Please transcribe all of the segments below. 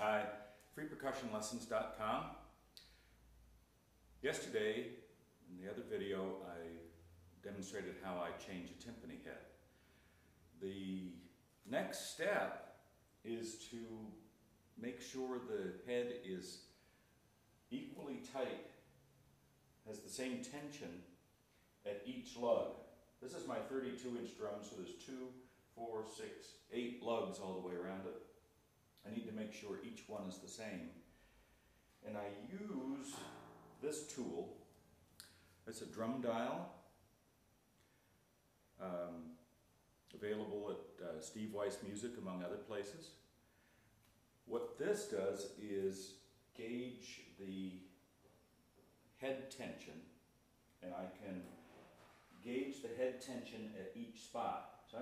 Hi, freepercussionlessons.com. Yesterday, in the other video, I demonstrated how I change a timpani head. The next step is to make sure the head is equally tight, has the same tension at each lug. This is my 32-inch drum, so there's 2, 4, 6, 8 lugs all the way around it. I need to make sure each one is the same. And I use this tool. It's a drum dial, available at Steve Weiss Music, among other places. What this does is gauge the head tension, and I can gauge the head tension at each spot. So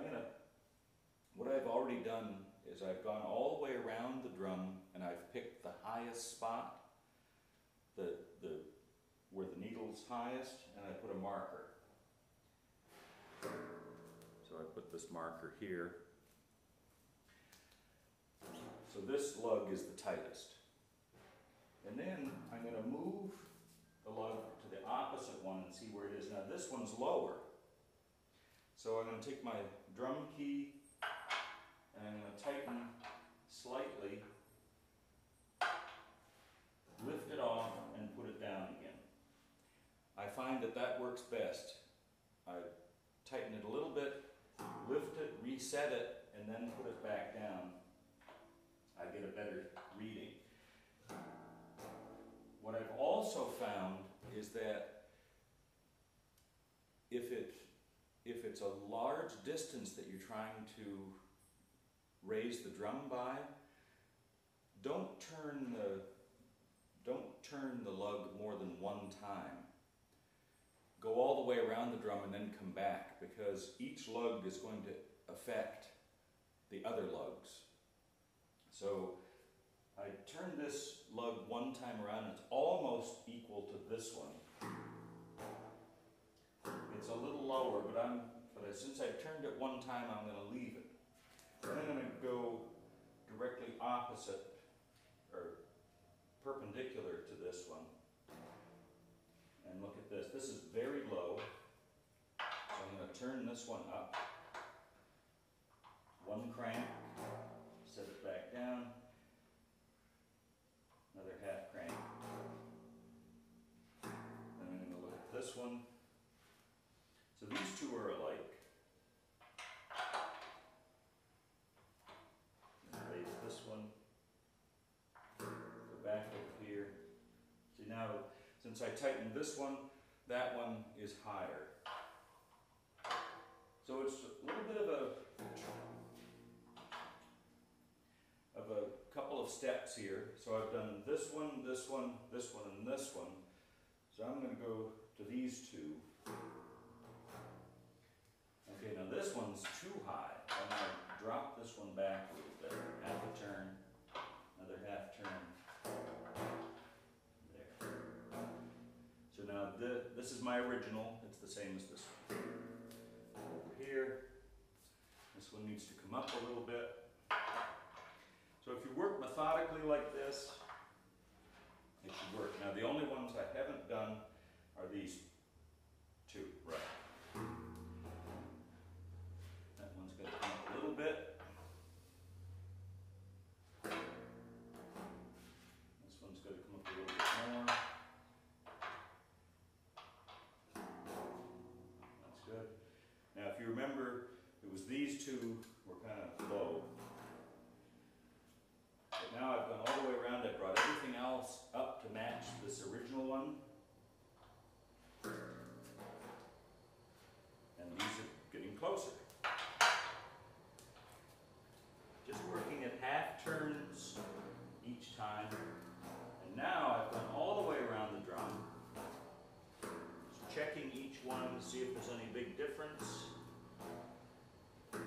what I've already done is I've gone all the way around the drum and I've picked the highest spot, where the needle's highest, and I put a marker. So I put this marker here. So this lug is the tightest. And then I'm going to move the lug to the opposite one and see where it is. Now this one's lower. So I'm going to take my drum key and I'm going to tighten slightly, lift it off and put it down again. I find that works best. I tighten it a little bit, lift it, reset it, and then put it back down. I get a better reading. What I've also found is that if it's a large distance that you're trying to raise the drum by, don't turn the lug more than one time. Go all the way around the drum and then come back, because each lug is going to affect the other lugs. So I turn this lug one time around, and it's almost equal to this one. It's a little lower, but since I've turned it one time, I'm going to leave it. And I'm going to go directly opposite, or perpendicular to this one. And look at this. This is very low. So I'm going to turn this one up. One crank, set it back down. Another half crank. Then I'm going to look at this one. So these two are alike. Raise this one. Go back over here. See, now, since I tightened this one, that one is higher. So it's a little bit of a couple of steps here. So I've done this one, this one, this one, and this one. So I'm going to go to these two. Okay, now this one's too high. I'm going to drop this one back a little bit. Half a turn, another half turn. There. So now this is my original. It's the same as this one. Over here, this one needs to come up a little bit. So if you work methodically like this, it should work. Now the only ones I haven't done are these two, right? That one's going to come up a little bit. This one's going to come up a little bit more. That's good. Now if you remember, it was these two were kind of low. But now I've gone all the way around. I brought everything else up to match this original one. And these are getting closer. Just working at half turns each time. And now I've gone all the way around the drum. Just checking each one to see if there's any big difference. And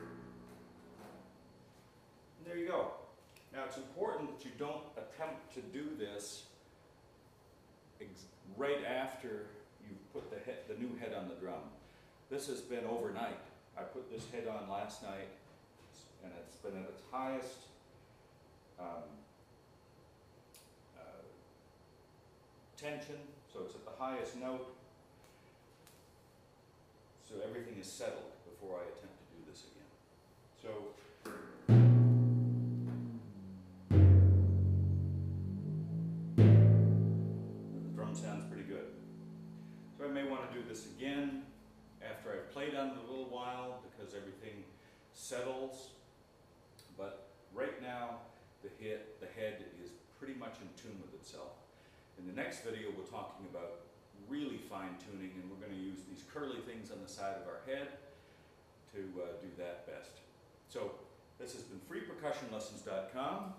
there you go. Now it's important that you don't attempt to do this right after you've put the new head on the drum. This has been overnight. I put this head on last night, and it's been at its highest tension, so it's at the highest note. So everything is settled before I attempt to do this again. So the drum sounds pretty good. So I may want to do this again after I've played on it a little while because everything settles. But right now the head is pretty much in tune with itself. In the next video we're talking about really fine tuning, and we're going to use these curly things on the side of our head to do that best. So this has been freepercussionlessons.com,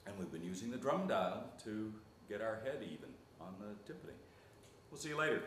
and we've been using the drum dial to get our head even on the timpani. We'll see you later.